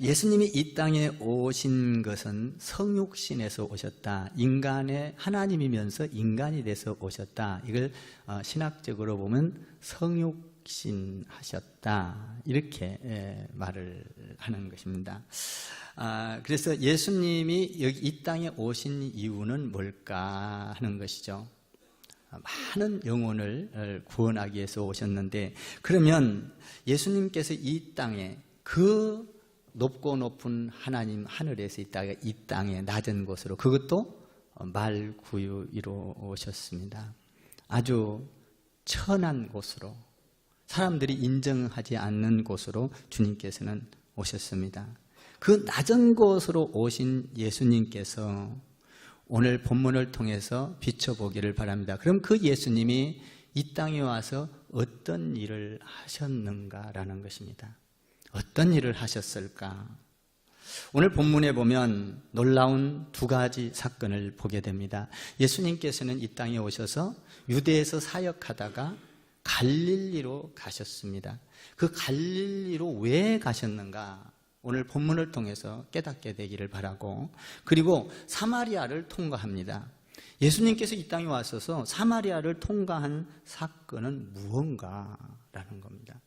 예수님이 이 땅에 오신 것은 성육신에서 오셨다. 인간의 하나님이면서 인간이 돼서 오셨다. 이걸 신학적으로 보면 성육신 하셨다. 이렇게 말을 하는 것입니다. 그래서 예수님이 여기 이 땅에 오신 이유는 뭘까 하는 것이죠. 많은 영혼을 구원하기 위해서 오셨는데, 그러면 예수님께서 이 땅에 그 높고 높은 하나님 하늘에서 있다가 이 땅에 낮은 곳으로, 그것도 말구유이로 오셨습니다. 아주 천한 곳으로, 사람들이 인정하지 않는 곳으로 주님께서는 오셨습니다. 그 낮은 곳으로 오신 예수님께서 오늘 본문을 통해서 비춰보기를 바랍니다. 그럼 그 예수님이 이 땅에 와서 어떤 일을 하셨는가라는 것입니다. 어떤 일을 하셨을까? 오늘 본문에 보면 놀라운 두 가지 사건을 보게 됩니다. 예수님께서는 이 땅에 오셔서 유대에서 사역하다가 갈릴리로 가셨습니다. 그 갈릴리로 왜 가셨는가? 오늘 본문을 통해서 깨닫게 되기를 바라고, 그리고 사마리아를 통과합니다. 예수님께서 이 땅에 와서서 사마리아를 통과한 사건은 무언가라는 겁니다.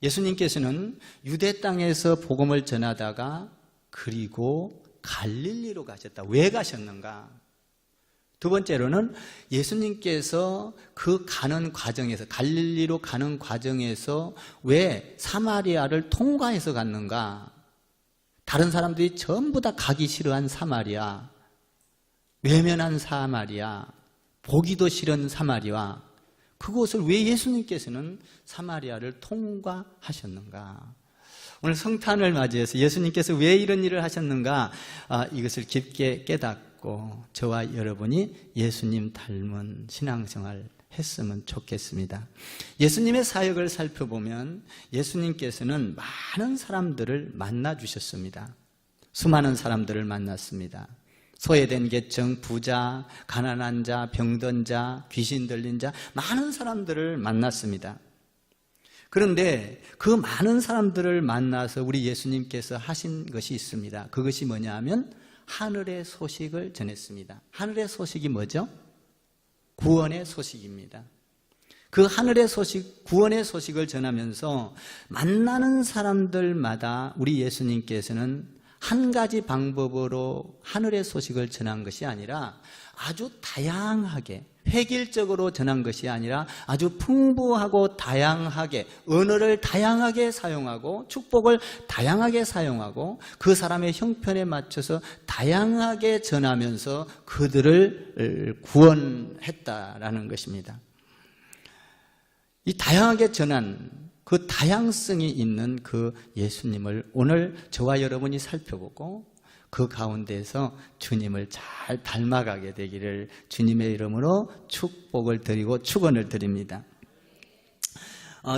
예수님께서는 유대 땅에서 복음을 전하다가 그리고 갈릴리로 가셨다. 왜 가셨는가? 두 번째로는 예수님께서 그 가는 과정에서, 갈릴리로 가는 과정에서 왜 사마리아를 통과해서 갔는가? 다른 사람들이 전부 다 가기 싫어한 사마리아, 외면한 사마리아, 보기도 싫은 사마리아, 그곳을 왜 예수님께서는 사마리아를 통과하셨는가? 오늘 성탄을 맞이해서 예수님께서 왜 이런 일을 하셨는가, 이것을 깊게 깨닫고 저와 여러분이 예수님 닮은 신앙생활 했으면 좋겠습니다. 예수님의 사역을 살펴보면 예수님께서는 많은 사람들을 만나 주셨습니다. 수많은 사람들을 만났습니다. 소외된 계층, 부자, 가난한 자, 병든 자, 귀신 들린 자, 많은 사람들을 만났습니다. 그런데 그 많은 사람들을 만나서 우리 예수님께서 하신 것이 있습니다. 그것이 뭐냐 하면 하늘의 소식을 전했습니다. 하늘의 소식이 뭐죠? 구원의 소식입니다. 그 하늘의 소식, 구원의 소식을 전하면서 만나는 사람들마다 우리 예수님께서는 한 가지 방법으로 하늘의 소식을 전한 것이 아니라 아주 다양하게, 획일적으로 전한 것이 아니라 아주 풍부하고 다양하게, 언어를 다양하게 사용하고 축복을 다양하게 사용하고 그 사람의 형편에 맞춰서 다양하게 전하면서 그들을 구원했다라는 것입니다. 이 다양하게 전한 그 다양성이 있는 그 예수님을 오늘 저와 여러분이 살펴보고 그 가운데에서 주님을 잘 닮아가게 되기를 주님의 이름으로 축복을 드리고 축원을 드립니다.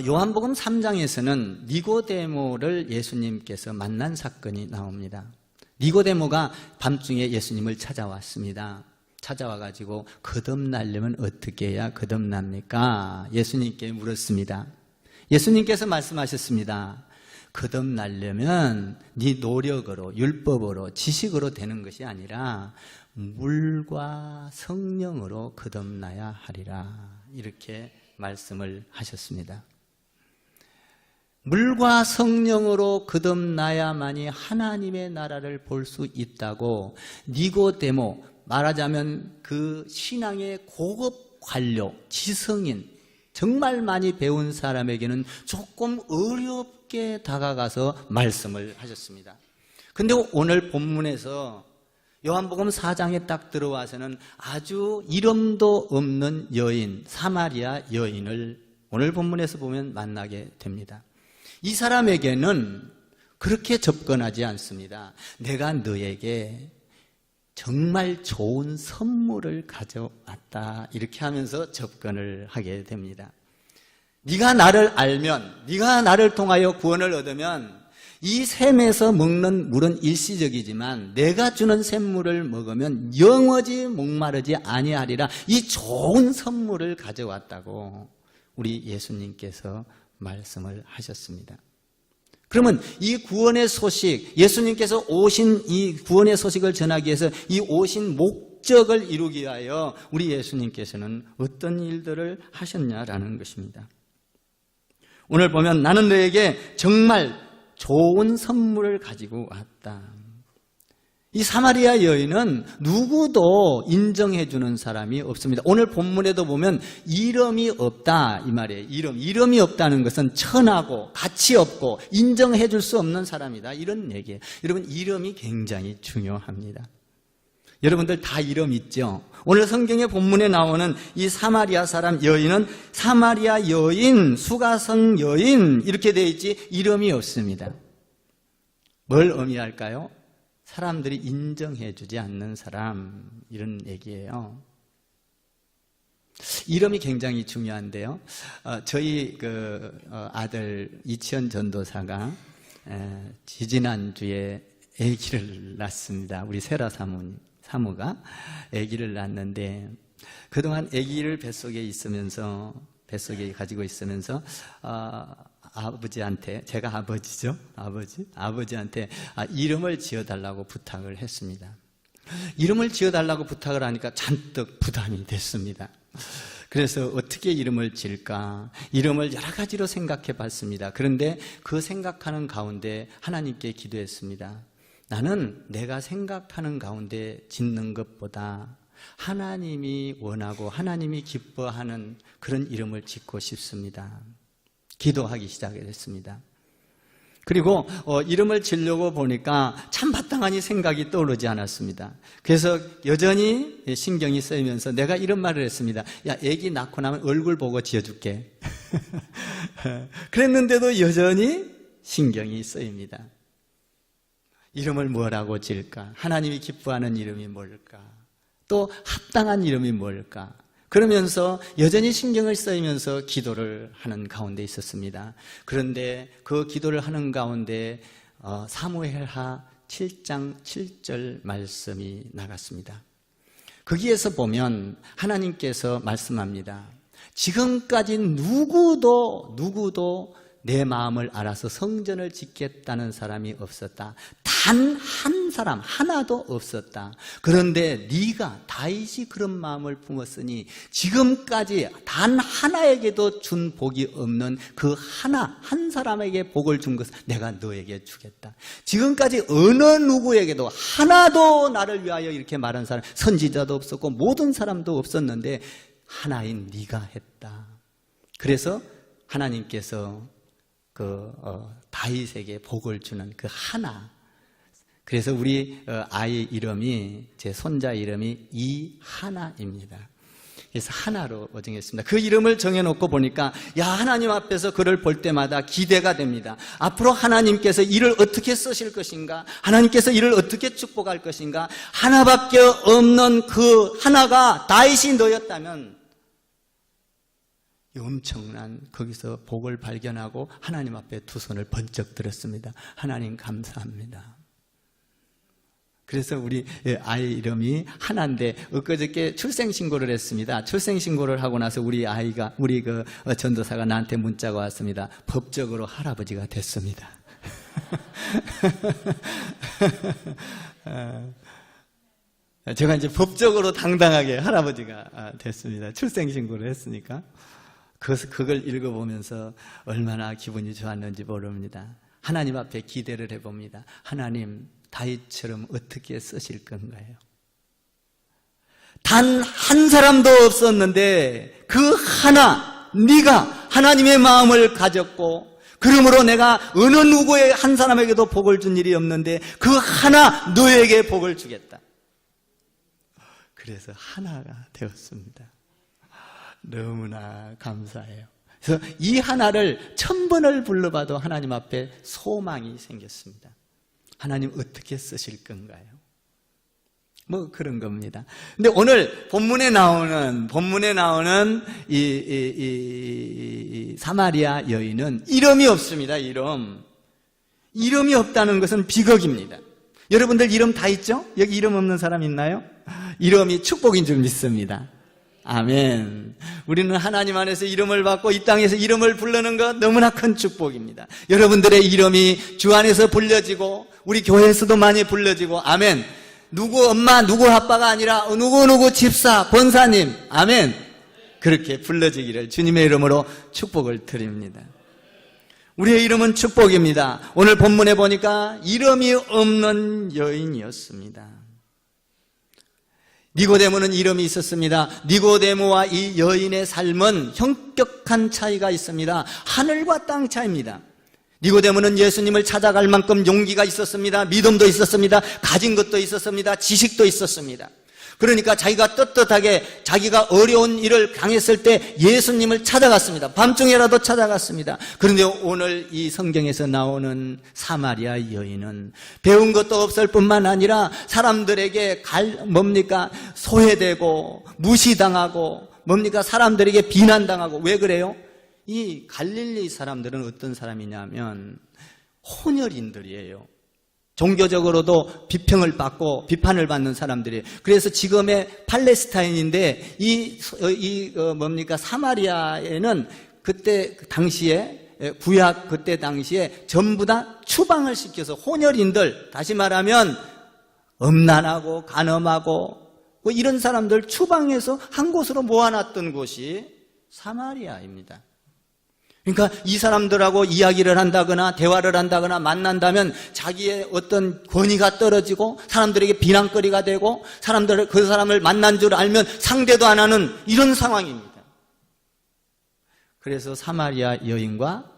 요한복음 3장에서는 니고데모를 예수님께서 만난 사건이 나옵니다. 니고데모가 밤중에 예수님을 찾아왔습니다. 찾아와가지고 거듭나려면 어떻게 해야 거듭납니까? 예수님께 물었습니다. 예수님께서 말씀하셨습니다. 거듭나려면 네 노력으로, 율법으로, 지식으로 되는 것이 아니라 물과 성령으로 거듭나야 하리라. 이렇게 말씀을 하셨습니다. 물과 성령으로 거듭나야만이 하나님의 나라를 볼 수 있다고 니고데모, 말하자면 그 신앙의 고급 관료, 지성인, 정말 많이 배운 사람에게는 조금 어렵게 다가가서 말씀을 하셨습니다. 근데 오늘 본문에서 요한복음 4장에 딱 들어와서는 아주 이름도 없는 여인, 사마리아 여인을 오늘 본문에서 보면 만나게 됩니다. 이 사람에게는 그렇게 접근하지 않습니다. 내가 너에게 정말 좋은 선물을 가져왔다, 이렇게 하면서 접근을 하게 됩니다. 네가 나를 알면, 네가 나를 통하여 구원을 얻으면 이 샘에서 먹는 물은 일시적이지만 내가 주는 샘물을 먹으면 영원히 목마르지 아니하리라. 이 좋은 선물을 가져왔다고 우리 예수님께서 말씀을 하셨습니다. 그러면 이 구원의 소식, 예수님께서 오신 이 구원의 소식을 전하기 위해서 이 오신 목적을 이루기 위하여 우리 예수님께서는 어떤 일들을 하셨냐라는 것입니다. 오늘 보면 나는 너에게 정말 좋은 선물을 가지고 왔다. 이 사마리아 여인은 누구도 인정해주는 사람이 없습니다. 오늘 본문에도 보면 이름이 없다 이 말이에요. 이름이 없다는 것은 천하고 가치 없고 인정해줄 수 없는 사람이다 이런 얘기예요. 여러분 이름이 굉장히 중요합니다. 여러분들 다 이름 있죠? 오늘 성경의 본문에 나오는 이 사마리아 사람 여인은 사마리아 여인, 수가성 여인 이렇게 되어 있지 이름이 없습니다. 뭘 의미할까요? 사람들이 인정해주지 않는 사람 이런 얘기예요. 이름이 굉장히 중요한데요. 저희 아들 이치현 전도사가 지지난주에 아기를 낳습니다. 우리 세라 사모가 아기를 낳았는데 그동안 아기를 뱃속에 가지고 있으면서 아버지한테, 제가 아버지죠? 아버지한테 이름을 지어달라고 부탁을 했습니다. 이름을 지어달라고 부탁을 하니까 잔뜩 부담이 됐습니다. 그래서 어떻게 이름을 지을까? 이름을 여러 가지로 생각해 봤습니다. 그런데 그 생각하는 가운데 하나님께 기도했습니다. 나는 내가 생각하는 가운데 짓는 것보다 하나님이 원하고 하나님이 기뻐하는 그런 이름을 짓고 싶습니다. 기도하기 시작했습니다. 그리고 이름을 지으려고 보니까 참 마땅하니 생각이 떠오르지 않았습니다. 그래서 여전히 신경이 쓰이면서 내가 이런 말을 했습니다. 야, 애기 낳고 나면 얼굴 보고 지어줄게. 그랬는데도 여전히 신경이 쓰입니다. 이름을 뭐라고 지을까? 하나님이 기뻐하는 이름이 뭘까? 또 합당한 이름이 뭘까? 그러면서 여전히 신경을 쓰이면서 기도를 하는 가운데 있었습니다. 그런데 그 기도를 하는 가운데 사무엘하 7장 7절 말씀이 나갔습니다. 거기에서 보면 하나님께서 말씀합니다. 지금까지 누구도 내 마음을 알아서 성전을 짓겠다는 사람이 없었다. 단 한 사람 하나도 없었다. 그런데 네가 다윗이 그런 마음을 품었으니 지금까지 단 하나에게도 준 복이 없는 그 한 사람에게 복을 준 것을 내가 너에게 주겠다. 지금까지 어느 누구에게도 하나도 나를 위하여 이렇게 말한 사람, 선지자도 없었고 모든 사람도 없었는데 하나인 네가 했다. 그래서 하나님께서 다윗에게 복을 주는 그 하나. 그래서 우리 아이 이름이, 제 손자 이름이 이하나입니다. 그래서 하나로 정했습니다. 그 이름을 정해놓고 보니까 하나님 앞에서 그를 볼 때마다 기대가 됩니다. 앞으로 하나님께서 이를 어떻게 쓰실 것인가? 하나님께서 이를 어떻게 축복할 것인가? 하나밖에 없는 그 하나가 다윗이 너였다면 엄청난 거기서 복을 발견하고 하나님 앞에 두 손을 번쩍 들었습니다. 하나님 감사합니다. 그래서 우리 아이 이름이 하나인데 엊그저께 출생신고를 했습니다. 출생신고를 하고 나서 우리 전도사가 나한테 문자가 왔습니다. 법적으로 할아버지가 됐습니다. 제가 이제 법적으로 당당하게 할아버지가 됐습니다. 출생신고를 했으니까. 그걸 읽어보면서 얼마나 기분이 좋았는지 모릅니다. 하나님 앞에 기대를 해봅니다. 하나님, 다윗처럼 어떻게 쓰실 건가요? 단 한 사람도 없었는데 그 하나, 네가 하나님의 마음을 가졌고 그러므로 내가 어느 누구의 한 사람에게도 복을 준 일이 없는데 그 하나 너에게 복을 주겠다. 그래서 하나가 되었습니다. 너무나 감사해요. 그래서 이 하나를 1000번을 불러봐도 하나님 앞에 소망이 생겼습니다. 하나님 어떻게 쓰실 건가요? 뭐 그런 겁니다. 근데 오늘 본문에 나오는 이 사마리아 여인은 이름이 없습니다. 이름이 없다는 것은 비극입니다. 여러분들 이름 다 있죠? 여기 이름 없는 사람 있나요? 이름이 축복인 줄 믿습니다. 아멘. 우리는 하나님 안에서 이름을 받고 이 땅에서 이름을 부르는 것 너무나 큰 축복입니다. 여러분들의 이름이 주 안에서 불려지고 우리 교회에서도 많이 불려지고 아멘. 누구 엄마 누구 아빠가 아니라 누구 집사 권사님 아멘. 그렇게 불러지기를 주님의 이름으로 축복을 드립니다. 우리의 이름은 축복입니다. 오늘 본문에 보니까 이름이 없는 여인이었습니다. 니고데모는 이름이 있었습니다. 니고데모와 이 여인의 삶은 현격한 차이가 있습니다. 하늘과 땅 차이입니다. 니고데모는 예수님을 찾아갈 만큼 용기가 있었습니다. 믿음도 있었습니다. 가진 것도 있었습니다. 지식도 있었습니다. 그러니까 자기가 떳떳하게 자기가 어려운 일을 당했을 때 예수님을 찾아갔습니다. 밤중에라도 찾아갔습니다. 그런데 오늘 이 성경에서 나오는 사마리아 여인은 배운 것도 없을 뿐만 아니라 사람들에게 소외되고 무시당하고 사람들에게 비난당하고. 왜 그래요? 이 갈릴리 사람들은 어떤 사람이냐면 혼혈인들이에요. 종교적으로도 비평을 받고 비판을 받는 사람들이에요. 그래서 지금의 팔레스타인인데 사마리아에는 그때 당시에 구약 그때 당시에 전부 다 추방을 시켜서 혼혈인들, 다시 말하면 음란하고 간음하고 이런 사람들 추방해서 한 곳으로 모아놨던 곳이 사마리아입니다. 그러니까 이 사람들하고 이야기를 한다거나 대화를 한다거나 만난다면 자기의 어떤 권위가 떨어지고 사람들에게 비난거리가 되고 그 사람을 만난 줄 알면 상대도 안 하는 이런 상황입니다. 그래서 사마리아 여인과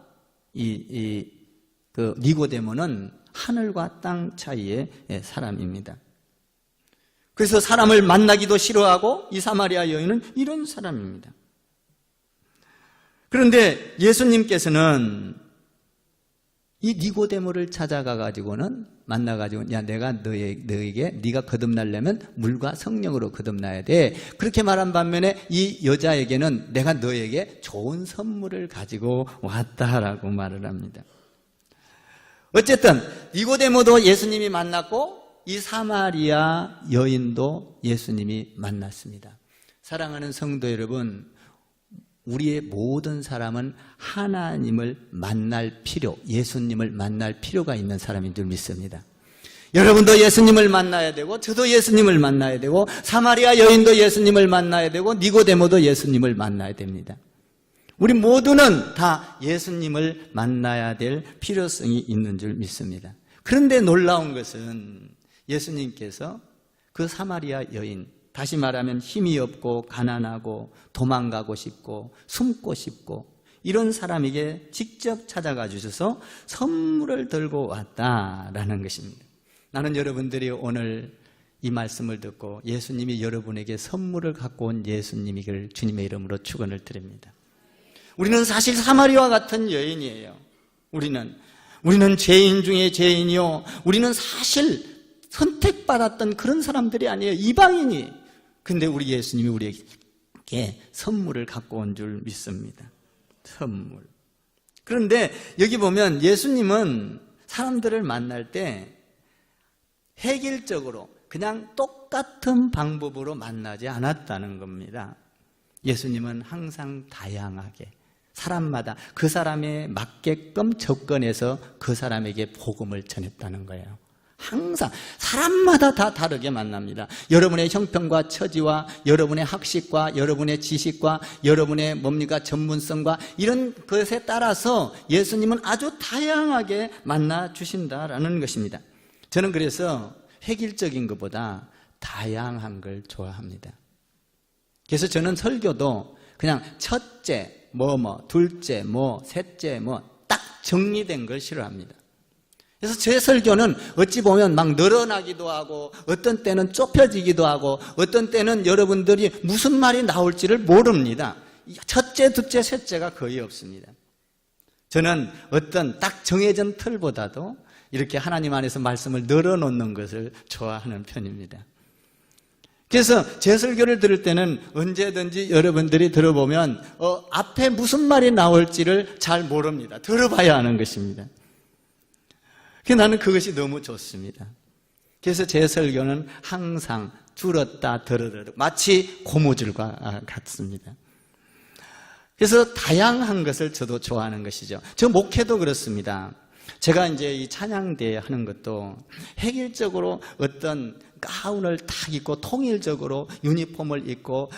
니고데모는 하늘과 땅 차이의 사람입니다. 그래서 사람을 만나기도 싫어하고 이 사마리아 여인은 이런 사람입니다. 그런데 예수님께서는 이 니고데모를 찾아가가지고는 만나가지고 내가 너에게 네가 거듭나려면 물과 성령으로 거듭나야 돼. 그렇게 말한 반면에 이 여자에게는 내가 너에게 좋은 선물을 가지고 왔다라고 말을 합니다. 어쨌든 니고데모도 예수님이 만났고 이 사마리아 여인도 예수님이 만났습니다. 사랑하는 성도 여러분, 우리의 모든 사람은 하나님을 만날 필요, 예수님을 만날 필요가 있는 사람인 줄 믿습니다. 여러분도 예수님을 만나야 되고 저도 예수님을 만나야 되고 사마리아 여인도 예수님을 만나야 되고 니고데모도 예수님을 만나야 됩니다. 우리 모두는 다 예수님을 만나야 될 필요성이 있는 줄 믿습니다. 그런데 놀라운 것은 예수님께서 그 사마리아 여인, 다시 말하면 힘이 없고 가난하고 도망가고 싶고 숨고 싶고 이런 사람에게 직접 찾아가 주셔서 선물을 들고 왔다라는 것입니다. 나는 여러분들이 오늘 이 말씀을 듣고 예수님이 여러분에게 선물을 갖고 온 예수님이길 주님의 이름으로 축원을 드립니다. 우리는 사실 사마리아와 같은 여인이에요. 우리는 죄인 중에 죄인이요, 우리는 사실 선택받았던 그런 사람들이 아니에요. 이방인이. 근데 우리 예수님이 우리에게 선물을 갖고 온 줄 믿습니다. 선물. 그런데 여기 보면 예수님은 사람들을 만날 때 획일적으로 그냥 똑같은 방법으로 만나지 않았다는 겁니다. 예수님은 항상 다양하게 사람마다 그 사람에 맞게끔 접근해서 그 사람에게 복음을 전했다는 거예요. 항상 사람마다 다 다르게 만납니다. 여러분의 형편과 처지와 여러분의 학식과 여러분의 지식과 여러분의 전문성과 이런 것에 따라서 예수님은 아주 다양하게 만나 주신다라는 것입니다. 저는 그래서 획일적인 것보다 다양한 걸 좋아합니다. 그래서 저는 설교도 그냥 첫째 둘째 셋째 딱 정리된 걸 싫어합니다. 그래서 제 설교는 어찌 보면 막 늘어나기도 하고 어떤 때는 좁혀지기도 하고 어떤 때는 여러분들이 무슨 말이 나올지를 모릅니다. 첫째, 둘째, 셋째가 거의 없습니다. 저는 어떤 딱 정해진 틀보다도 이렇게 하나님 안에서 말씀을 늘어놓는 것을 좋아하는 편입니다. 그래서 제 설교를 들을 때는 언제든지 여러분들이 들어보면 앞에 무슨 말이 나올지를 잘 모릅니다. 들어봐야 하는 것입니다. 나는 그것이 너무 좋습니다. 그래서 제 설교는 항상 줄었다 들어들어 마치 고무줄과 같습니다. 그래서 다양한 것을 저도 좋아하는 것이죠. 저 목회도 그렇습니다. 제가 이제 이 찬양대 하는 것도 획일적으로 어떤 가운을 딱 입고 통일적으로 유니폼을 입고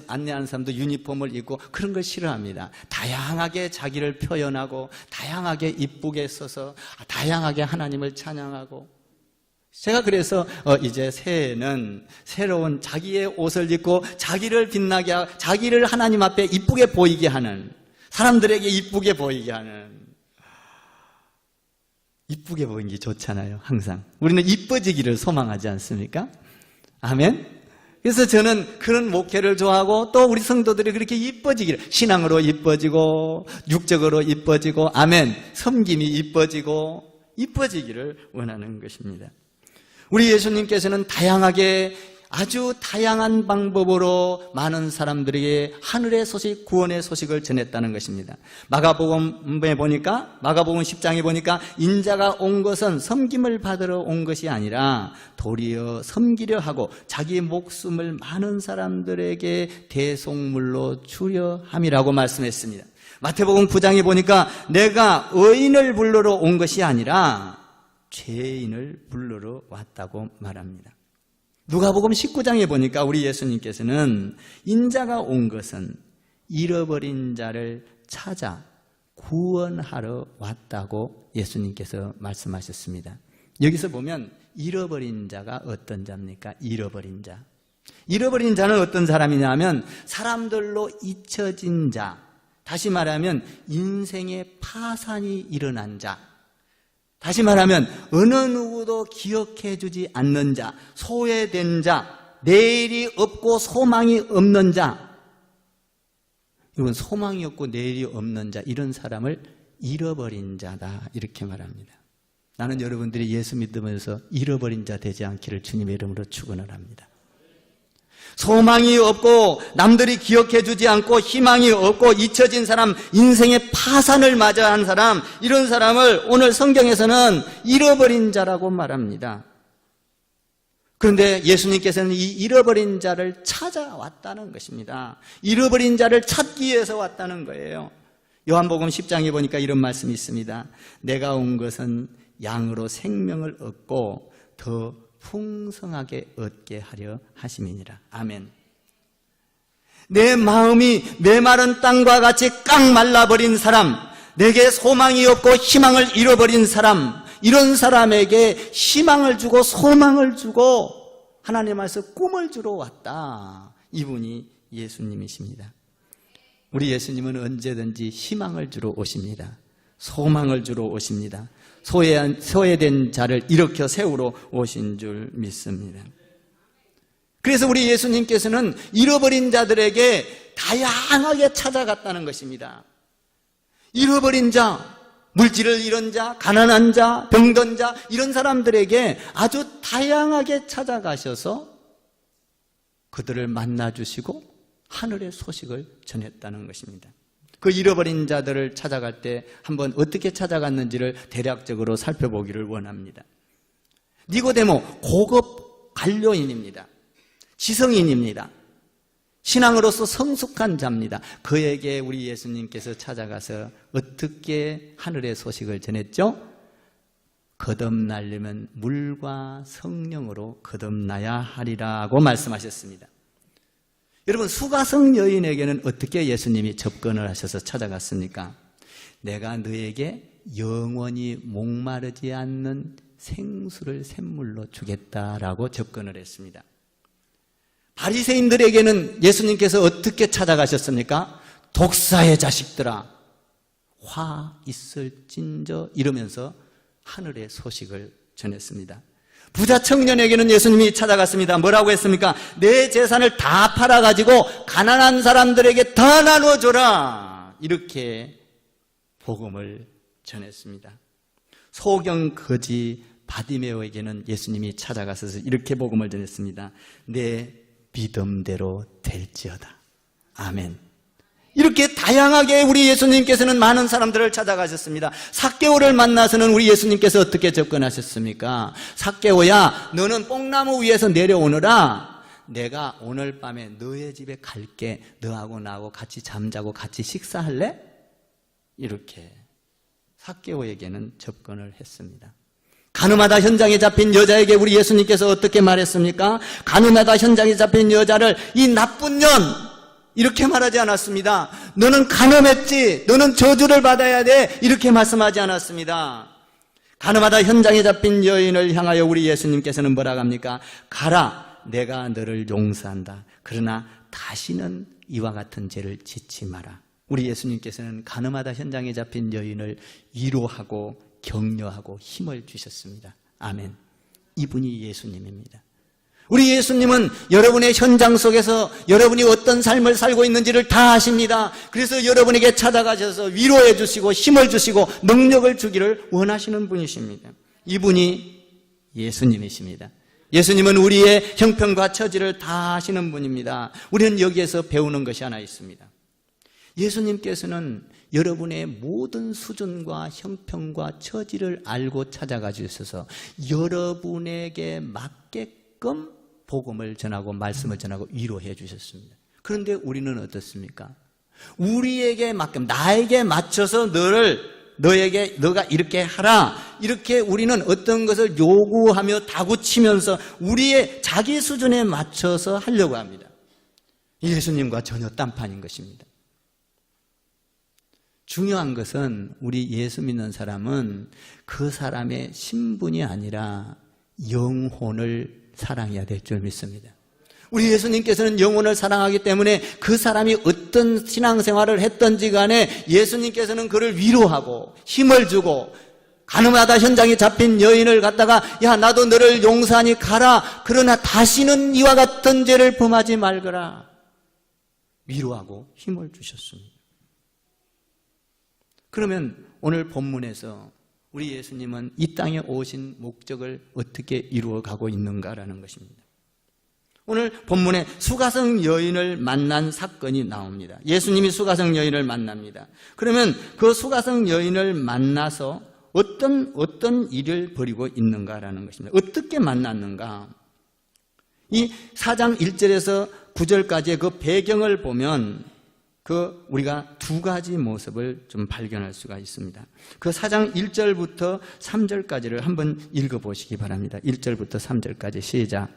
안내하는 사람도 유니폼을 입고 그런 걸 싫어합니다. 다양하게 자기를 표현하고 다양하게 이쁘게 써서 다양하게 하나님을 찬양하고 제가 그래서 이제 새해에는 새로운 자기의 옷을 입고 자기를 빛나게 하고 자기를 하나님 앞에 이쁘게 보이게 하는 사람들에게 이쁘게 보이게 하는 이쁘게 보이는 게 좋잖아요. 항상 우리는 이뻐지기를 소망하지 않습니까? 아멘. 그래서 저는 그런 목회를 좋아하고 또 우리 성도들이 그렇게 이뻐지기를 신앙으로 이뻐지고 육적으로 이뻐지고 아멘 섬김이 이뻐지기를 원하는 것입니다. 우리 예수님께서는 다양하게 아주 다양한 방법으로 많은 사람들에게 하늘의 소식, 구원의 소식을 전했다는 것입니다. 마가복음 10장에 보니까 인자가 온 것은 섬김을 받으러 온 것이 아니라 도리어 섬기려 하고 자기 목숨을 많은 사람들에게 대속물로 주려 함이라고 말씀했습니다. 마태복음 9장에 보니까 내가 의인을 부르러 온 것이 아니라 죄인을 부르러 왔다고 말합니다. 누가복음 19장에 보니까 우리 예수님께서는 인자가 온 것은 잃어버린 자를 찾아 구원하러 왔다고 예수님께서 말씀하셨습니다. 여기서 보면 잃어버린 자가 어떤 자입니까? 잃어버린 자. 잃어버린 자는 어떤 사람이냐 하면 사람들로 잊혀진 자. 다시 말하면 인생의 파산이 일어난 자. 다시 말하면 어느 누구도 기억해주지 않는 자, 소외된 자, 내일이 없고 소망이 없는 자. 이건 소망이 없고 내일이 없는 자, 이런 사람을 잃어버린 자다 이렇게 말합니다. 나는 여러분들이 예수 믿으면서 잃어버린 자 되지 않기를 주님의 이름으로 축원을 합니다. 소망이 없고 남들이 기억해주지 않고 희망이 없고 잊혀진 사람, 인생의 파산을 맞이한 사람, 이런 사람을 오늘 성경에서는 잃어버린 자라고 말합니다. 그런데 예수님께서는 이 잃어버린 자를 찾아왔다는 것입니다. 잃어버린 자를 찾기 위해서 왔다는 거예요. 요한복음 10장에 보니까 이런 말씀이 있습니다. 내가 온 것은 양으로 생명을 얻고 더 풍성하게 얻게 하려 하심이니라. 아멘. 내 마음이 메마른 땅과 같이 깡 말라버린 사람, 내게 소망이 없고 희망을 잃어버린 사람, 이런 사람에게 희망을 주고 소망을 주고 하나님 앞에서 꿈을 주러 왔다. 이분이 예수님이십니다. 우리 예수님은 언제든지 희망을 주러 오십니다. 소망을 주러 오십니다. 소외된 자를 일으켜 세우러 오신 줄 믿습니다. 그래서 우리 예수님께서는 잃어버린 자들에게 다양하게 찾아갔다는 것입니다. 잃어버린 자, 물질을 잃은 자, 가난한 자, 병든 자, 이런 사람들에게 아주 다양하게 찾아가셔서 그들을 만나주시고 하늘의 소식을 전했다는 것입니다. 그 잃어버린 자들을 찾아갈 때 한번 어떻게 찾아갔는지를 대략적으로 살펴보기를 원합니다. 니고데모, 고급 관료인입니다. 지성인입니다. 신앙으로서 성숙한 자입니다. 그에게 우리 예수님께서 찾아가서 어떻게 하늘의 소식을 전했죠? 거듭나려면 물과 성령으로 거듭나야 하리라고 말씀하셨습니다. 여러분, 수가성 여인에게는 어떻게 예수님이 접근을 하셔서 찾아갔습니까? 내가 너에게 영원히 목마르지 않는 생수를 샘물로 주겠다라고 접근을 했습니다. 바리새인들에게는 예수님께서 어떻게 찾아가셨습니까? 독사의 자식들아, 화 있을진저 이러면서 하늘의 소식을 전했습니다. 부자 청년에게는 예수님이 찾아갔습니다. 뭐라고 했습니까? 내 재산을 다 팔아가지고 가난한 사람들에게 다 나눠줘라. 이렇게 복음을 전했습니다. 소경 거지 바디메오에게는 예수님이 찾아가서 이렇게 복음을 전했습니다. 내 믿음대로 될지어다. 아멘. 이렇게 다양하게 우리 예수님께서는 많은 사람들을 찾아가셨습니다. 삭개오를 만나서는 우리 예수님께서 어떻게 접근하셨습니까? 삭개오야, 너는 뽕나무 위에서 내려오느라 내가 오늘 밤에 너의 집에 갈게. 너하고 나하고 같이 잠자고 같이 식사할래? 이렇게 삭개오에게는 접근을 했습니다. 가늠하다 현장에 잡힌 여자에게 우리 예수님께서 어떻게 말했습니까? 가늠하다 현장에 잡힌 여자를 이 나쁜 년, 이렇게 말하지 않았습니다. 너는 간음했지, 너는 저주를 받아야 돼, 이렇게 말씀하지 않았습니다. 가늠하다 현장에 잡힌 여인을 향하여 우리 예수님께서는 뭐라고 합니까? 가라, 내가 너를 용서한다. 그러나 다시는 이와 같은 죄를 짓지 마라. 우리 예수님께서는 가늠하다 현장에 잡힌 여인을 위로하고 격려하고 힘을 주셨습니다. 아멘. 이분이 예수님입니다. 우리 예수님은 여러분의 현장 속에서 여러분이 어떤 삶을 살고 있는지를 다 아십니다. 그래서 여러분에게 찾아가셔서 위로해 주시고 힘을 주시고 능력을 주기를 원하시는 분이십니다. 이분이 예수님이십니다. 예수님은 우리의 형편과 처지를 다 아시는 분입니다. 우리는 여기에서 배우는 것이 하나 있습니다. 예수님께서는 여러분의 모든 수준과 형편과 처지를 알고 찾아가 주셔서 여러분에게 맞게끔 복음을 전하고 말씀을 전하고 위로해 주셨습니다. 그런데 우리는 어떻습니까? 우리에게 맞게, 나에게 맞춰서 너가 이렇게 하라, 이렇게 우리는 어떤 것을 요구하며 다구치면서 우리의 자기 수준에 맞춰서 하려고 합니다. 예수님과 전혀 딴판인 것입니다. 중요한 것은 우리 예수 믿는 사람은 그 사람의 신분이 아니라 영혼을 사랑해야 될 줄 믿습니다. 우리 예수님께서는 영혼을 사랑하기 때문에 그 사람이 어떤 신앙생활을 했던지 간에 예수님께서는 그를 위로하고 힘을 주고, 가늠하다 현장에 잡힌 여인을 갖다가 야, 나도 너를 용서하니 가라, 그러나 다시는 이와 같은 죄를 범하지 말거라, 위로하고 힘을 주셨습니다. 그러면 오늘 본문에서 우리 예수님은 이 땅에 오신 목적을 어떻게 이루어가고 있는가라는 것입니다. 오늘 본문에 수가성 여인을 만난 사건이 나옵니다. 예수님이 수가성 여인을 만납니다. 그러면 그 수가성 여인을 만나서 어떤 일을 벌이고 있는가라는 것입니다. 어떻게 만났는가? 이 4장 1절에서 9절까지의 그 배경을 보면 우리가 두 가지 모습을 좀 발견할 수가 있습니다. 그 4장 1절부터 3절까지를 한번 읽어보시기 바랍니다. 1절부터 3절까지 시작.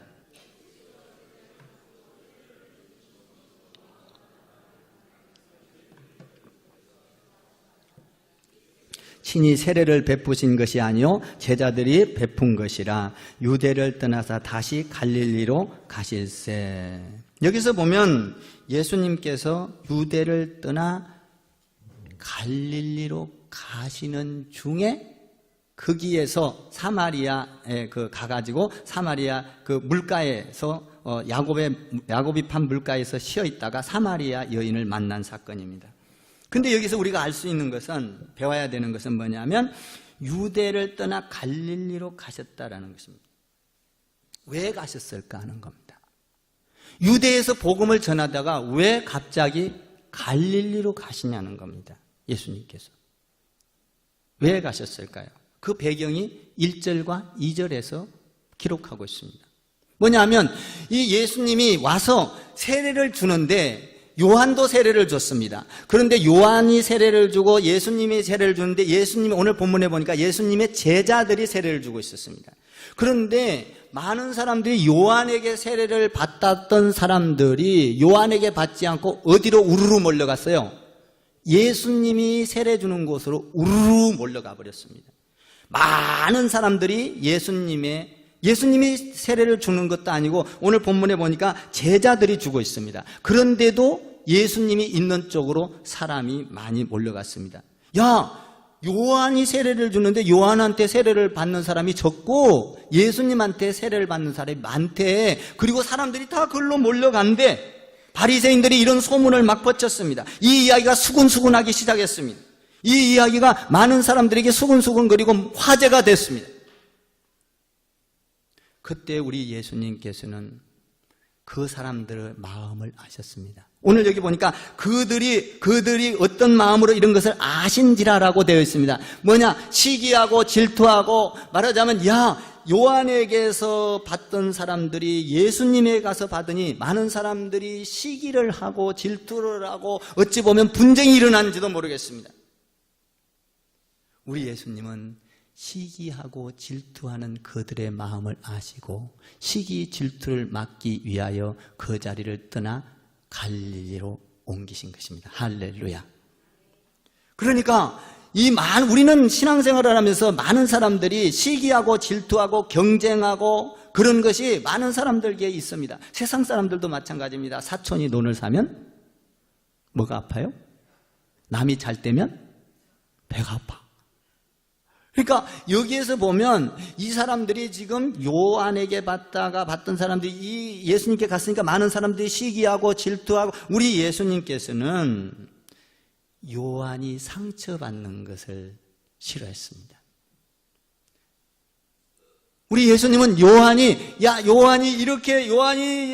친히 세례를 베푸신 것이 아니요 제자들이 베푼 것이라. 유대를 떠나서 다시 갈릴리로 가실세. 여기서 보면 예수님께서 유대를 떠나 갈릴리로 가시는 중에 거기에서 사마리아에 가가지고 사마리아 그 물가에서 야곱이 판 물가에서 쉬어 있다가 사마리아 여인을 만난 사건입니다. 근데 여기서 우리가 알 수 있는 것은, 배워야 되는 것은 뭐냐면 유대를 떠나 갈릴리로 가셨다라는 것입니다. 왜 가셨을까 하는 겁니다. 유대에서 복음을 전하다가 왜 갑자기 갈릴리로 가시냐는 겁니다. 예수님께서 왜 가셨을까요? 그 배경이 1절과 2절에서 기록하고 있습니다. 뭐냐면 이 예수님이 와서 세례를 주는데 요한도 세례를 줬습니다. 그런데 요한이 세례를 주고 예수님이 세례를 주는데 예수님이 오늘 본문에 보니까 예수님의 제자들이 세례를 주고 있었습니다. 그런데 많은 사람들이 요한에게 세례를 받았던 사람들이 요한에게 받지 않고 어디로 우르르 몰려갔어요? 예수님이 세례 주는 곳으로 우르르 몰려가 버렸습니다. 많은 사람들이 예수님이 세례를 주는 것도 아니고 오늘 본문에 보니까 제자들이 주고 있습니다. 그런데도 예수님이 있는 쪽으로 사람이 많이 몰려갔습니다. 야, 요한이 세례를 주는데 요한한테 세례를 받는 사람이 적고 예수님한테 세례를 받는 사람이 많대. 그리고 사람들이 다 그걸로 몰려간대. 바리새인들이 이런 소문을 막 퍼쳤습니다. 이 이야기가 수근수근하기 시작했습니다. 이 이야기가 많은 사람들에게 수근수근거리고 화제가 됐습니다. 그때 우리 예수님께서는 그 사람들의 마음을 아셨습니다. 오늘 여기 보니까 그들이 어떤 마음으로 이런 것을 아신지라라고 되어 있습니다. 뭐냐? 시기하고 질투하고, 말하자면 요한에게서 받던 사람들이 예수님에 가서 받으니 많은 사람들이 시기를 하고 질투를 하고 어찌 보면 분쟁이 일어난지도 모르겠습니다. 우리 예수님은 시기하고 질투하는 그들의 마음을 아시고 시기 질투를 막기 위하여 그 자리를 떠나 갈릴리로 옮기신 것입니다. 할렐루야. 그러니까 우리는 신앙생활을 하면서 많은 사람들이 시기하고 질투하고 경쟁하고 그런 것이 많은 사람들에게 있습니다. 세상 사람들도 마찬가지입니다. 사촌이 돈을 사면 뭐가 아파요? 남이 잘 되면 배가 아파. 그러니까 여기에서 보면 이 사람들이 지금 요한에게 받던 사람들이 이 예수님께 갔으니까 많은 사람들이 시기하고 질투하고, 우리 예수님께서는 요한이 상처받는 것을 싫어했습니다. 우리 예수님은 요한이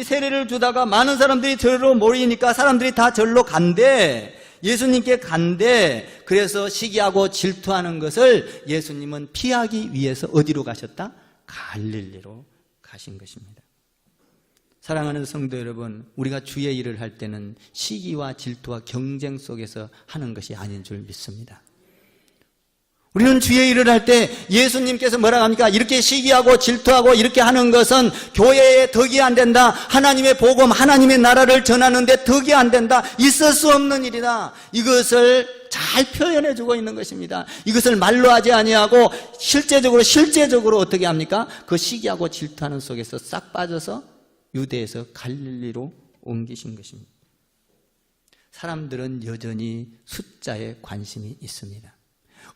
세례를 주다가 많은 사람들이 절로 모이니까 사람들이 다 절로 간대. 예수님께 간대. 그래서 시기하고 질투하는 것을 예수님은 피하기 위해서 어디로 가셨다? 갈릴리로 가신 것입니다. 사랑하는 성도 여러분, 우리가 주의 일을 할 때는 시기와 질투와 경쟁 속에서 하는 것이 아닌 줄 믿습니다. 우리는 주의 일을 할 때 예수님께서 뭐라고 합니까? 이렇게 시기하고 질투하고 이렇게 하는 것은 교회에 덕이 안 된다. 하나님의 복음, 하나님의 나라를 전하는데 덕이 안 된다. 있을 수 없는 일이다. 이것을 잘 표현해 주고 있는 것입니다. 이것을 말로 하지 아니하고 실제적으로 어떻게 합니까? 그 시기하고 질투하는 속에서 싹 빠져서 유대에서 갈릴리로 옮기신 것입니다. 사람들은 여전히 숫자에 관심이 있습니다.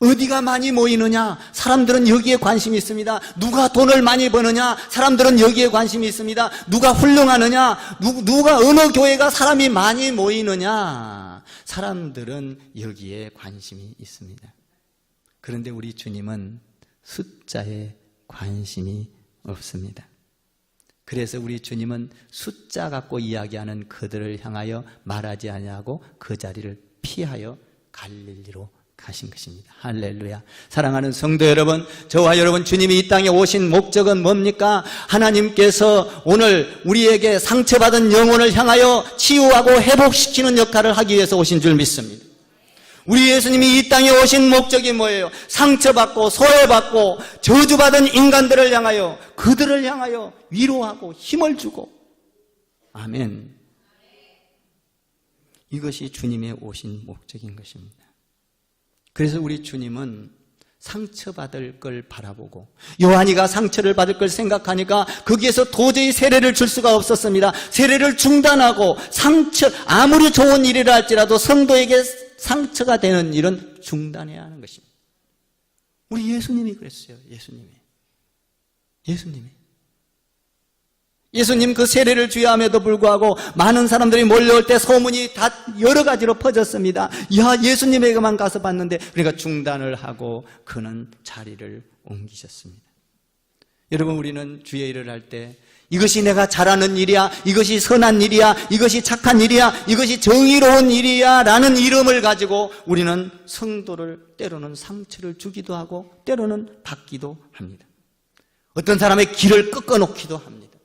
어디가 많이 모이느냐? 사람들은 여기에 관심이 있습니다. 누가 돈을 많이 버느냐? 사람들은 여기에 관심이 있습니다. 누가 훌륭하느냐? 누가 어느 교회가 사람이 많이 모이느냐? 사람들은 여기에 관심이 있습니다. 그런데 우리 주님은 숫자에 관심이 없습니다. 그래서 우리 주님은 숫자 갖고 이야기하는 그들을 향하여 말하지 아니하고 그 자리를 피하여 갈릴리로 가신 것입니다. 할렐루야. 사랑하는 성도 여러분, 저와 여러분, 주님이 이 땅에 오신 목적은 뭡니까? 하나님께서 오늘 우리에게 상처받은 영혼을 향하여 치유하고 회복시키는 역할을 하기 위해서 오신 줄 믿습니다. 우리 예수님이 이 땅에 오신 목적이 뭐예요? 상처받고 소외받고 저주받은 인간들을 향하여, 그들을 향하여 위로하고 힘을 주고, 아멘. 이것이 주님의 오신 목적인 것입니다. 그래서 우리 주님은 상처받을 걸 바라보고, 요한이가 상처를 받을 걸 생각하니까 거기에서 도저히 세례를 줄 수가 없었습니다. 세례를 중단하고, 아무리 좋은 일이라 할지라도 성도에게 상처가 되는 일은 중단해야 하는 것입니다. 우리 예수님이 그랬어요. 예수님 그 세례를 주야함에도 불구하고 많은 사람들이 몰려올 때 소문이 다 여러 가지로 퍼졌습니다. 예수님에게만 가서 봤는데, 그러니까 중단을 하고 그는 자리를 옮기셨습니다. 여러분, 우리는 주의 일을 할 때 이것이 내가 잘하는 일이야, 이것이 선한 일이야, 이것이 착한 일이야, 이것이 정의로운 일이야 라는 이름을 가지고 우리는 성도를 때로는 상처를 주기도 하고 때로는 받기도 합니다. 어떤 사람의 길을 꺾어놓기도 합니다.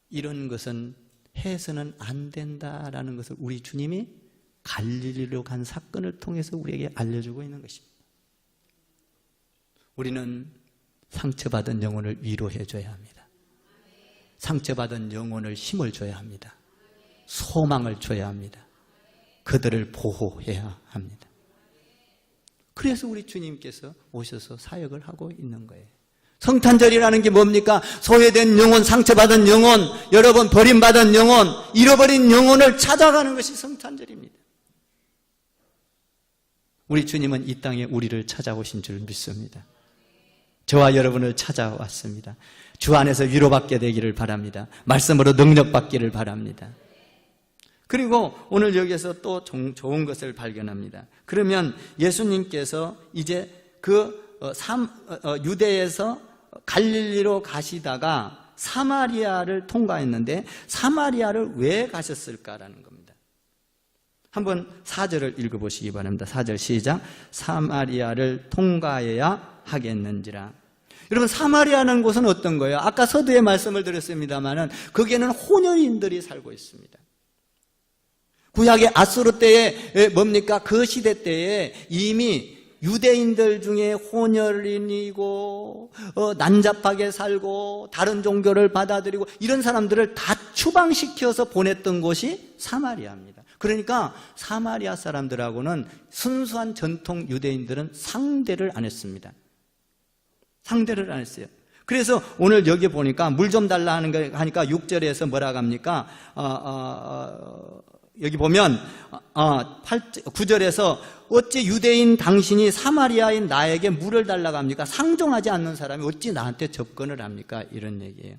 이런 것은 해서는 안 된다라는 것을 우리 주님이 갈릴리로 간 사건을 통해서 우리에게 알려주고 있는 것입니다. 우리는 상처받은 영혼을 위로해 줘야 합니다. 상처받은 영혼을 힘을 줘야 합니다. 소망을 줘야 합니다. 그들을 보호해야 합니다. 그래서 우리 주님께서 오셔서 사역을 하고 있는 거예요. 성탄절이라는 게 뭡니까? 소외된 영혼, 상처받은 영혼, 여러분 버림받은 영혼, 잃어버린 영혼을 찾아가는 것이 성탄절입니다. 우리 주님은 이 땅에 우리를 찾아오신 줄 믿습니다. 저와 여러분을 찾아왔습니다. 주 안에서 위로받게 되기를 바랍니다. 말씀으로 능력받기를 바랍니다. 그리고 오늘 여기에서 또 좋은 것을 발견합니다. 그러면 예수님께서 이제 유대에서 갈릴리로 가시다가 사마리아를 통과했는데 사마리아를 왜 가셨을까라는 겁니다. 한번 4절을 읽어보시기 바랍니다. 4절 시작. 사마리아를 통과해야 하겠는지라. 여러분, 사마리아라는 곳은 어떤 거예요? 아까 서두에 말씀을 드렸습니다마는 거기에는 혼혈인들이 살고 있습니다. 구약의 아수르 때에 뭡니까? 그 시대 때에 이미 유대인들 중에 혼혈인이고 난잡하게 살고 다른 종교를 받아들이고 이런 사람들을 다 추방시켜서 보냈던 곳이 사마리아입니다. 그러니까 사마리아 사람들하고는 순수한 전통 유대인들은 상대를 안 했습니다. 상대를 안 했어요. 그래서 오늘 여기 보니까 물 좀 달라 하는 거 하니까 6절에서 뭐라고 합니까? 여기 보면 9절에서 어찌 유대인 당신이 사마리아인 나에게 물을 달라고 합니까? 상종하지 않는 사람이 어찌 나한테 접근을 합니까? 이런 얘기예요.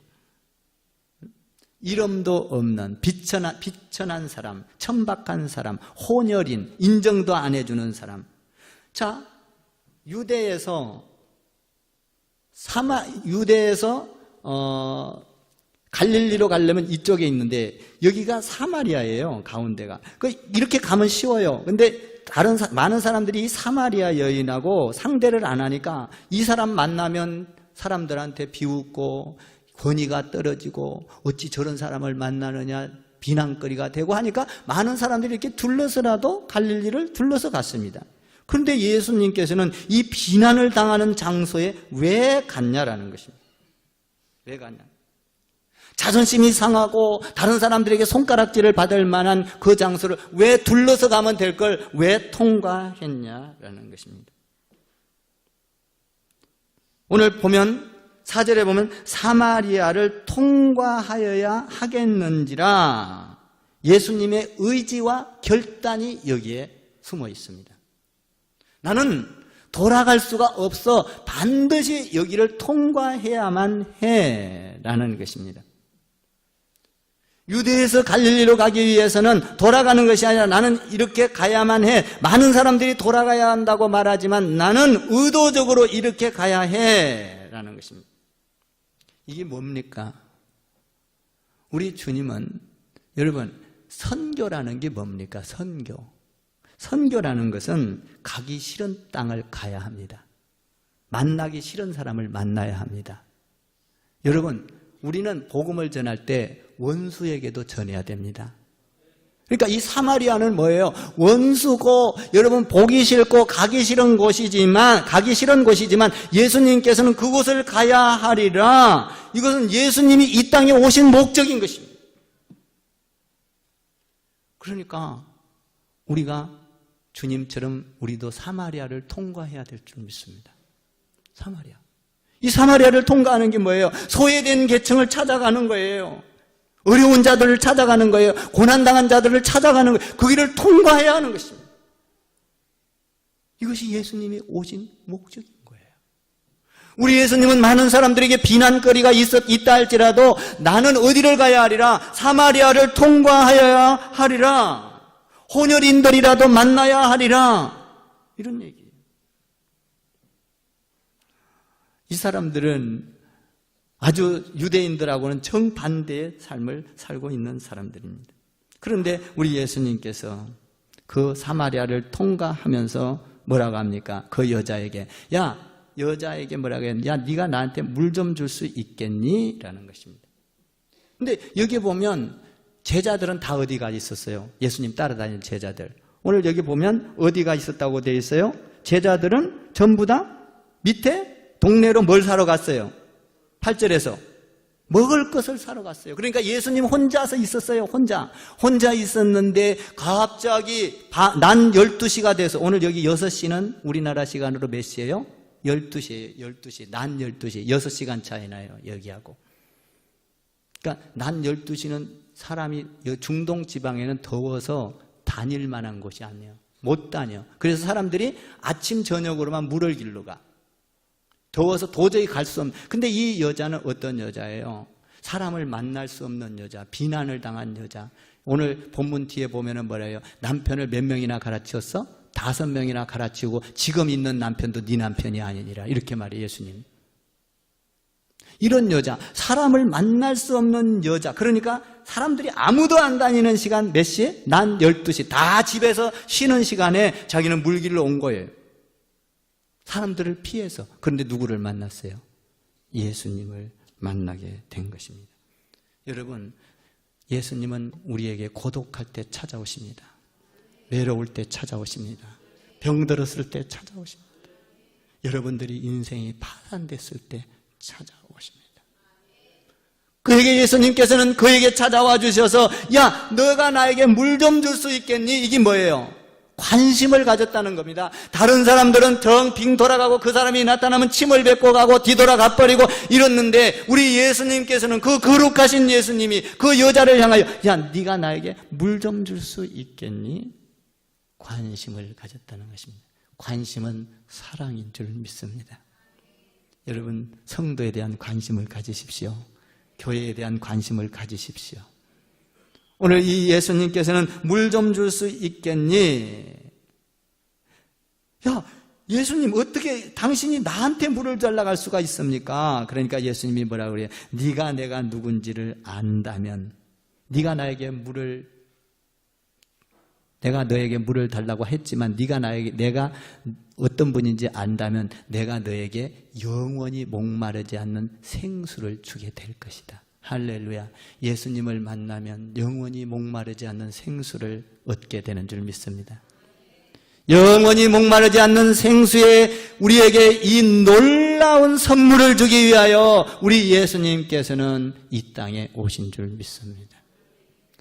이름도 없는 비천한 사람, 천박한 사람, 혼혈인, 인정도 안 해주는 사람. 자, 유대에서 갈릴리로 가려면 이쪽에 있는데 여기가 사마리아예요. 가운데가. 이렇게 가면 쉬워요. 근데 많은 사람들이 이 사마리아 여인하고 상대를 안 하니까 이 사람 만나면 사람들한테 비웃고 권위가 떨어지고 어찌 저런 사람을 만나느냐 비난거리가 되고 하니까 많은 사람들이 이렇게 둘러서라도 갈릴리를 둘러서 갔습니다. 그런데 예수님께서는 이 비난을 당하는 장소에 왜 갔냐라는 것입니다. 왜 갔냐? 자존심이 상하고 다른 사람들에게 손가락질을 받을 만한 그 장소를 왜 둘러서 가면 될 걸 왜 통과했냐라는 것입니다. 오늘 보면 4절에 보면 사마리아를 통과하여야 하겠는지라 예수님의 의지와 결단이 여기에 숨어 있습니다. 나는 돌아갈 수가 없어 반드시 여기를 통과해야만 해 라는 것입니다. 유대에서 갈릴리로 가기 위해서는 돌아가는 것이 아니라 나는 이렇게 가야만 해. 많은 사람들이 돌아가야 한다고 말하지만 나는 의도적으로 이렇게 가야 해 라는 것입니다. 이게 뭡니까? 우리 주님은 여러분 선교라는 게 뭡니까? 선교라는 것은 가기 싫은 땅을 가야 합니다. 만나기 싫은 사람을 만나야 합니다. 여러분 우리는 복음을 전할 때 원수에게도 전해야 됩니다. 그러니까 이 사마리아는 뭐예요? 원수고 여러분 보기 싫고 가기 싫은 곳이지만 예수님께서는 그곳을 가야 하리라. 이것은 예수님이 이 땅에 오신 목적인 것입니다. 그러니까 우리가 주님처럼 우리도 사마리아를 통과해야 될 줄 믿습니다. 사마리아. 이 사마리아를 통과하는 게 뭐예요? 소외된 계층을 찾아가는 거예요. 어려운 자들을 찾아가는 거예요. 고난당한 자들을 찾아가는 거예요. 그 길을 통과해야 하는 것입니다. 이것이 예수님이 오신 목적인 거예요. 우리 예수님은 많은 사람들에게 비난거리가 있다 할지라도 나는 어디를 가야 하리라? 사마리아를 통과하여야 하리라. 혼혈인들이라도 만나야 하리라. 이런 얘기예요. 이 사람들은 아주 유대인들하고는 정반대의 삶을 살고 있는 사람들입니다. 그런데 우리 예수님께서 그 사마리아를 통과하면서 뭐라고 합니까? 그 여자에게 뭐라고 해요? 네가 나한테 물 좀 줄 수 있겠니? 라는 것입니다. 근데 여기 보면 제자들은 다 어디가 있었어요? 예수님 따라다니는 제자들. 오늘 여기 보면 어디가 있었다고 되어 있어요? 제자들은 전부 다 밑에 동네로 뭘 사러 갔어요? 8절에서 먹을 것을 사러 갔어요. 그러니까 예수님 혼자서 있었어요. 혼자 있었는데 갑자기 난 12시가 돼서 오늘 여기 6시는 우리나라 시간으로 몇 시예요? 12시예요. 12시. 난 12시. 6시간 차이 나요. 여기하고. 그러니까 난 12시는 사람이 중동 지방에는 더워서 다닐 만한 곳이 아니에요. 못 다녀. 그래서 사람들이 아침 저녁으로만 물을 길러 가. 더워서 도저히 갈 수 없는. 근데 이 여자는 어떤 여자예요? 사람을 만날 수 없는 여자, 비난을 당한 여자. 오늘 본문 뒤에 보면은 뭐래요? 남편을 몇 명이나 갈아치웠어? 5명이나 갈아치우고 지금 있는 남편도 네 남편이 아니니라. 이렇게 말해요, 예수님. 이런 여자, 사람을 만날 수 없는 여자, 그러니까 사람들이 아무도 안 다니는 시간 몇 시에? 낮 12시. 다 집에서 쉬는 시간에 자기는 물길로 온 거예요. 사람들을 피해서. 그런데 누구를 만났어요? 예수님을 만나게 된 것입니다. 여러분, 예수님은 우리에게 고독할 때 찾아오십니다. 외로울 때 찾아오십니다. 병들었을 때 찾아오십니다. 여러분들이 인생이 파산됐을 때 찾아오십니다. 그에게 예수님께서는 그에게 찾아와 주셔서 야, 너가 나에게 물 좀 줄 수 있겠니? 이게 뭐예요? 관심을 가졌다는 겁니다. 다른 사람들은 정 빙 돌아가고 그 사람이 나타나면 침을 뱉고 가고 뒤돌아가 버리고 이랬는데 우리 예수님께서는 그 거룩하신 예수님이 그 여자를 향하여 야, 네가 나에게 물 좀 줄 수 있겠니? 관심을 가졌다는 것입니다. 관심은 사랑인 줄 믿습니다. 여러분, 성도에 대한 관심을 가지십시오. 교회에 대한 관심을 가지십시오. 오늘 이 예수님께서는 물 좀 줄 수 있겠니? 야, 예수님 어떻게 당신이 나한테 물을 달라고 할 수가 있습니까? 그러니까 예수님이 뭐라고 그래요? 네가 내가 누군지를 안다면, 네가 나에게 내가 너에게 물을 달라고 했지만 내가 어떤 분인지 안다면 내가 너에게 영원히 목마르지 않는 생수를 주게 될 것이다. 할렐루야. 예수님을 만나면 영원히 목마르지 않는 생수를 얻게 되는 줄 믿습니다. 영원히 목마르지 않는 생수에 우리에게 이 놀라운 선물을 주기 위하여 우리 예수님께서는 이 땅에 오신 줄 믿습니다.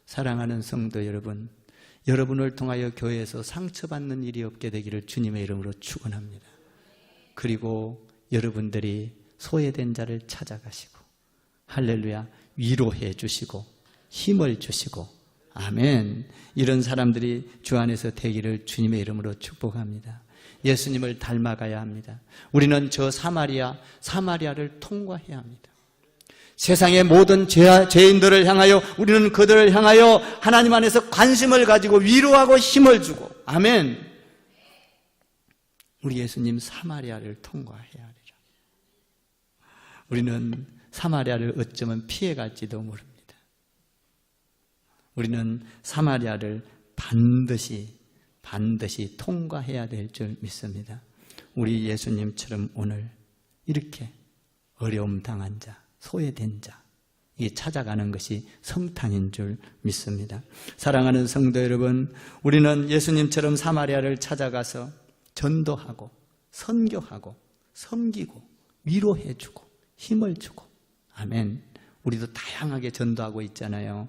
사랑하는 성도 여러분, 여러분을 통하여 교회에서 상처받는 일이 없게 되기를 주님의 이름으로 축원합니다. 그리고 여러분들이 소외된 자를 찾아가시고 할렐루야, 위로해 주시고 힘을 주시고 아멘, 이런 사람들이 주 안에서 되기를 주님의 이름으로 축복합니다. 예수님을 닮아가야 합니다. 우리는 저 사마리아를 통과해야 합니다. 세상의 모든 죄인들을 향하여 우리는 그들을 향하여 하나님 안에서 관심을 가지고 위로하고 힘을 주고 아멘. 우리 예수님 사마리아를 통과해야 하리라. 우리는 사마리아를 어쩌면 피해갈지도 모릅니다. 우리는 사마리아를 반드시 통과해야 될 줄 믿습니다. 우리 예수님처럼 오늘 이렇게 어려움 당한 자, 소외된 자, 이 찾아가는 것이 성탄인 줄 믿습니다. 사랑하는 성도 여러분, 우리는 예수님처럼 사마리아를 찾아가서 전도하고 선교하고 섬기고 위로해주고 힘을 주고 아멘. 우리도 다양하게 전도하고 있잖아요.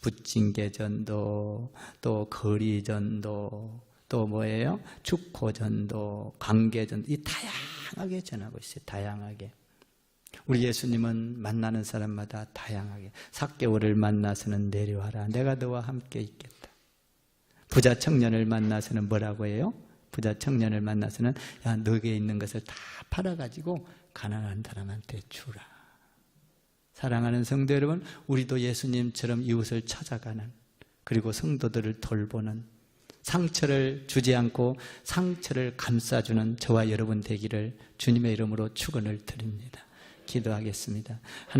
부침개 전도, 또 거리 전도, 또 뭐예요? 축포 전도, 관계 전도, 이 다양하게 전하고 있어요. 다양하게. 우리 예수님은 만나는 사람마다 다양하게 삭개오를 만나서는 내려와라, 내가 너와 함께 있겠다. 부자 청년을 만나서는 뭐라고 해요? 부자 청년을 만나서는 야, 너에게 있는 것을 다 팔아가지고 가난한 사람한테 주라. 사랑하는 성도 여러분, 우리도 예수님처럼 이웃을 찾아가는, 그리고 성도들을 돌보는, 상처를 주지 않고 상처를 감싸주는 저와 여러분 되기를 주님의 이름으로 축원을 드립니다. 기도하겠습니다. 하나님